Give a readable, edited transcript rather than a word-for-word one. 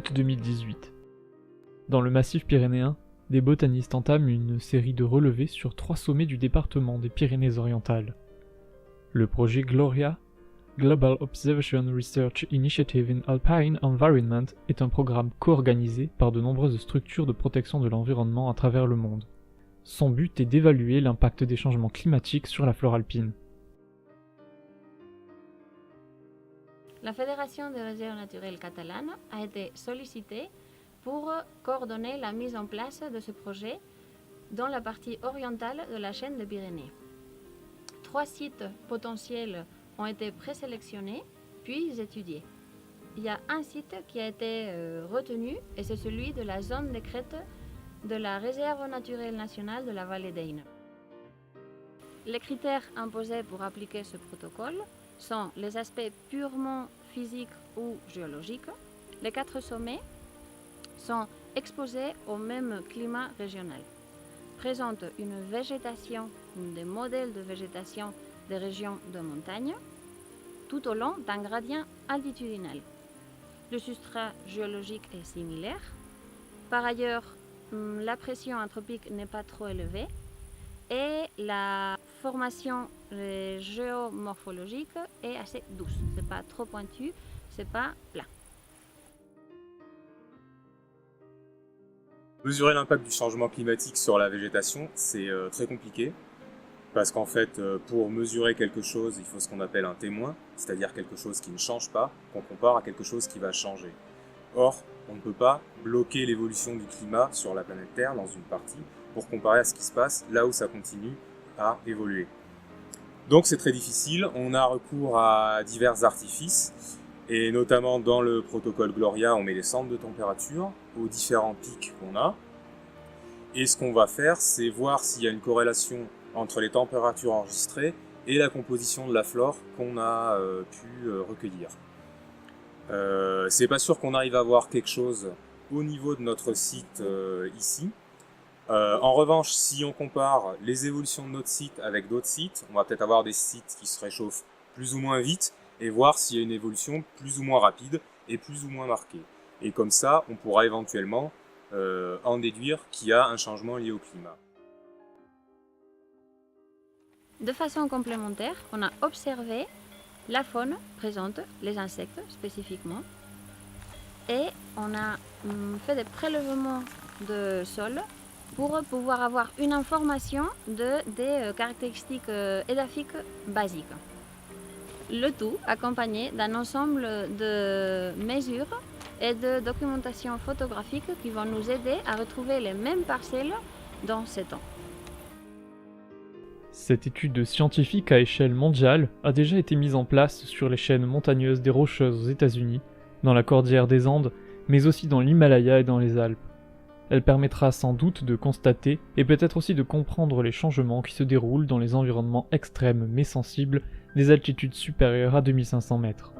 août 2018. Dans le massif pyrénéen, des botanistes entament une série de relevés sur 3 sommets du département des Pyrénées-Orientales. Le projet GLORIA, Global Observation Research Initiative in Alpine Environment, est un programme co-organisé par de nombreuses structures de protection de l'environnement à travers le monde. Son but est d'évaluer l'impact des changements climatiques sur la flore alpine. La Fédération des réserves naturelles catalanes a été sollicitée pour coordonner la mise en place de ce projet dans la partie orientale de la chaîne des Pyrénées. 3 sites potentiels ont été présélectionnés puis étudiés. Il y a un site qui a été retenu et c'est celui de la zone des crêtes de la réserve naturelle nationale de la vallée d'Ain. Les critères imposés pour appliquer ce protocole sont les aspects purement physiques ou géologiques. Les 4 sommets sont exposés au même climat régional, présentent une végétation, des modèles de végétation des régions de montagne, tout au long d'un gradient altitudinal. Le substrat géologique est similaire. Par ailleurs, la pression anthropique n'est pas trop élevée et la formation géomorphologique est assez douce. C'est pas trop pointu, c'est pas plat. Mesurer l'impact du changement climatique sur la végétation, c'est très compliqué. Parce qu'en fait, pour mesurer quelque chose, il faut ce qu'on appelle un témoin, c'est-à-dire quelque chose qui ne change pas, qu'on compare à quelque chose qui va changer. Or, on ne peut pas bloquer l'évolution du climat sur la planète Terre dans une partie pour comparer à ce qui se passe là où ça continue à évoluer. Donc c'est très difficile, on a recours à divers artifices, et notamment dans le protocole GLORIA, on met des centres de température aux différents pics qu'on a. Et ce qu'on va faire, c'est voir s'il y a une corrélation entre les températures enregistrées et la composition de la flore qu'on a pu recueillir. C'est pas sûr qu'on arrive à voir quelque chose au niveau de notre site ici. En revanche, si on compare les évolutions de notre site avec d'autres sites, on va peut-être avoir des sites qui se réchauffent plus ou moins vite et voir s'il y a une évolution plus ou moins rapide et plus ou moins marquée. Et comme ça, on pourra éventuellement en déduire qu'il y a un changement lié au climat. De façon complémentaire, on a observé la faune présente, les insectes spécifiquement, et on a fait des prélèvements de sol pour pouvoir avoir une information des caractéristiques édaphiques basiques. Le tout accompagné d'un ensemble de mesures et de documentation photographique qui vont nous aider à retrouver les mêmes parcelles dans 7 ans. Cette étude scientifique à échelle mondiale a déjà été mise en place sur les chaînes montagneuses des Rocheuses aux États-Unis, dans la cordillère des Andes, mais aussi dans l'Himalaya et dans les Alpes. Elle permettra sans doute de constater et peut-être aussi de comprendre les changements qui se déroulent dans les environnements extrêmes mais sensibles des altitudes supérieures à 2500 mètres.